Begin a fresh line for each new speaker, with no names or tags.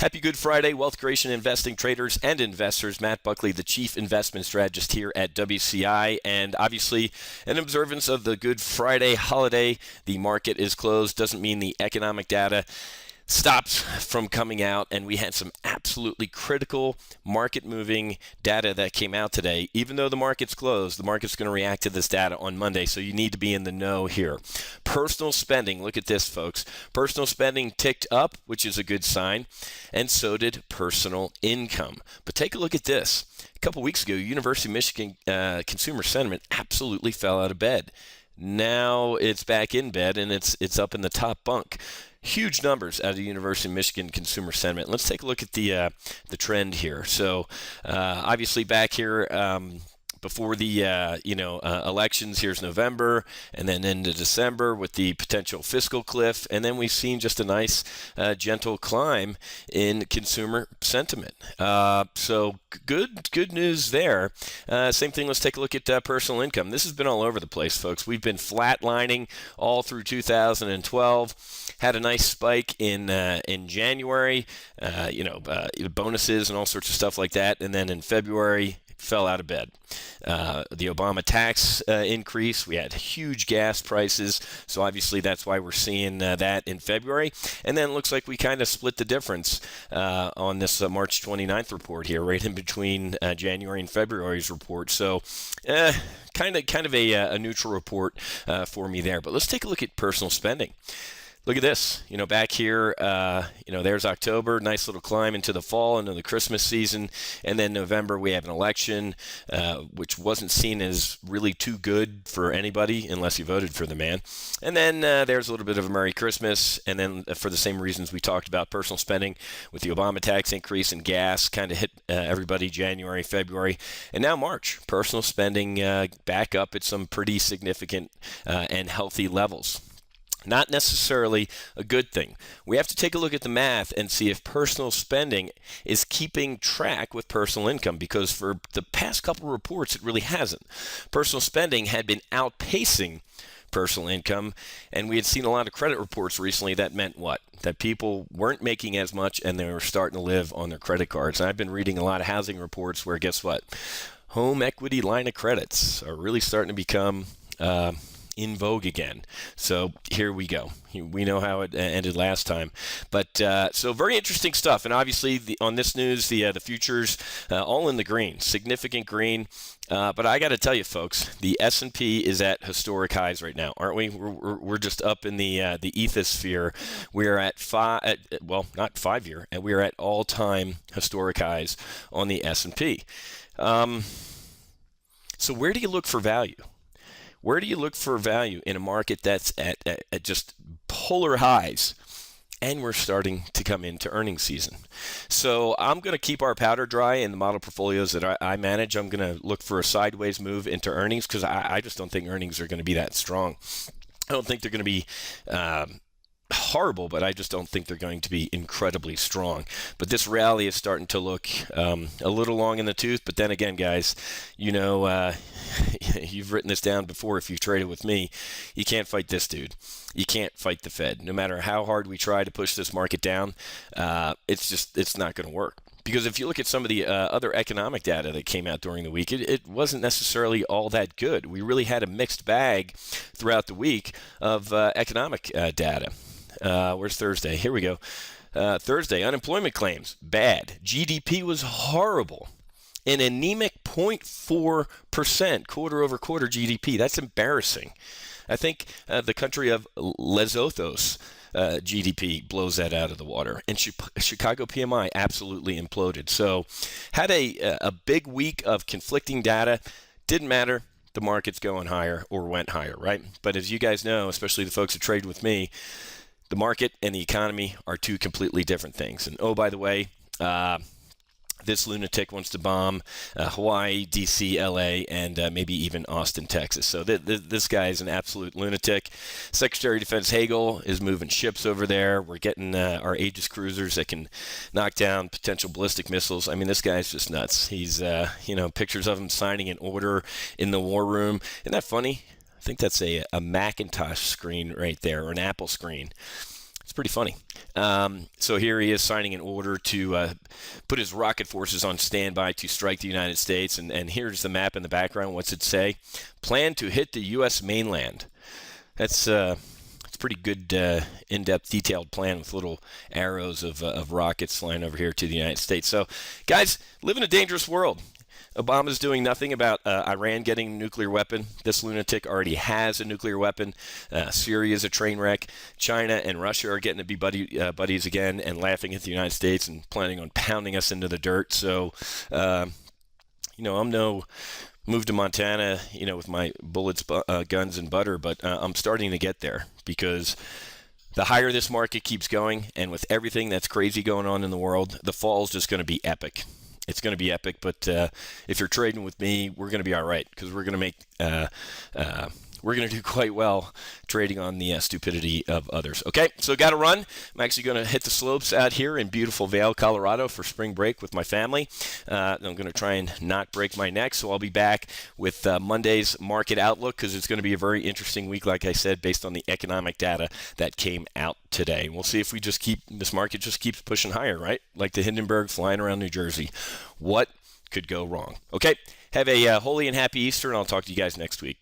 Happy Good Friday, wealth creation investing traders and investors. Matt Buckley, the chief investment strategist here at WCI. And obviously, in observance of the Good Friday holiday, the market is closed. Doesn't mean the economic data stops from coming out, and we had some absolutely critical market-moving data that came out today. Even though the market's closed, the market's going to react to this data on Monday, so you need to be in the know here. Personal spending, look at this, folks. Personal spending ticked up, which is a good sign, and so did personal income. But take a look at this. A couple weeks ago, University of Michigan consumer sentiment absolutely fell out of bed. Now it's back in bed, and it's up in the top bunk. Huge numbers out of the University of Michigan consumer sentiment. Let's take a look at the trend here. So obviously back here before the elections, here's November, and then into December with the potential fiscal cliff, and then we've seen just a nice gentle climb in consumer sentiment. So good news there. Same thing. Let's take a look at personal income. This has been all over the place, folks. We've been flatlining all through 2012. Had a nice spike in January, bonuses and all sorts of stuff like that, and then in February fell out of bed. The Obama tax increase, we had huge gas prices, so obviously that's why we're seeing that in February. And then it looks like we kind of split the difference on this March 29th report here, right in between January and February's report. So kind of a neutral report for me there. But let's take a look at personal spending. Look at this, back here, there's October, nice little climb into the fall, into the Christmas season, and then November we have an election, which wasn't seen as really too good for anybody unless you voted for the man. And then there's a little bit of a Merry Christmas, and then for the same reasons we talked about personal spending with the Obama tax increase and gas kind of hit everybody January, February, and now March. Personal spending back up at some pretty significant and healthy levels. Not necessarily a good thing. We have to take a look at the math and see if personal spending is keeping track with personal income, because for the past couple of reports, it really hasn't. Personal spending had been outpacing personal income, and we had seen a lot of credit reports recently that meant what? That people weren't making as much and they were starting to live on their credit cards. And I've been reading a lot of housing reports where, guess what? Home equity line of credits are really starting to become in vogue again. So here we go. We know how it ended last time. But so very interesting stuff. And obviously on this news, the futures all in the green, significant green. But I got to tell you, folks, the S&P is at historic highs right now, aren't we? We're just up in the ethosphere. We are at not 5 year, and we are at all-time historic highs on the S&P. So where do you look for value? Where do you look for value in a market that's at just polar highs? And we're starting to come into earnings season. So I'm going to keep our powder dry in the model portfolios that I manage. I'm going to look for a sideways move into earnings because I just don't think earnings are going to be that strong. I don't think they're going to be horrible, but I just don't think they're going to be incredibly strong. But this rally is starting to look a little long in the tooth. But then again, guys, you've written this down before if you've traded with me. You can't fight this dude. You can't fight the Fed. No matter how hard we try to push this market down, it's not going to work. Because if you look at some of the other economic data that came out during the week, it wasn't necessarily all that good. We really had a mixed bag throughout the week of economic data. Where's Thursday? Here we go. Thursday, unemployment claims, bad. GDP was horrible. An anemic 0.4% quarter-over-quarter GDP. That's embarrassing. I think the country of Lesotho's GDP blows that out of the water. And Chicago PMI absolutely imploded. So had a big week of conflicting data. Didn't matter. The market's going higher or went higher, right? But as you guys know, especially the folks who trade with me, the market and the economy are two completely different things. And oh, by the way, this lunatic wants to bomb Hawaii, D.C., L.A., and maybe even Austin, Texas. So this guy is an absolute lunatic. Secretary of Defense Hagel is moving ships over there. We're getting our Aegis cruisers that can knock down potential ballistic missiles. I mean, this guy's just nuts. He's, pictures of him signing an order in the war room. Isn't that funny? I think that's a Macintosh screen right there, or an Apple screen. It's pretty funny. So here he is signing an order to put his rocket forces on standby to strike the United States. And here's the map in the background. What's it say? Plan to hit the U.S. mainland. That's it's a pretty good, in-depth, detailed plan with little arrows of rockets flying over here to the United States. So, guys, live in a dangerous world. Obama's doing nothing about Iran getting a nuclear weapon. This lunatic already has a nuclear weapon. Syria is a train wreck. China and Russia are getting to be buddies again and laughing at the United States and planning on pounding us into the dirt. So, I'm no move to Montana, with my bullets, guns, and butter, but I'm starting to get there because the higher this market keeps going, and with everything that's crazy going on in the world, the fall is just going to be epic. It's going to be epic, but if you're trading with me, we're going to be all right because we're going to make we're going to do quite well trading on the stupidity of others. Okay, so got to run. I'm actually going to hit the slopes out here in beautiful Vail, Colorado for spring break with my family. I'm going to try and not break my neck, so I'll be back with Monday's market outlook because it's going to be a very interesting week, like I said, based on the economic data that came out today. And we'll see if this market just keeps pushing higher, right? Like the Hindenburg flying around New Jersey. What could go wrong? Okay, have a holy and happy Easter, and I'll talk to you guys next week.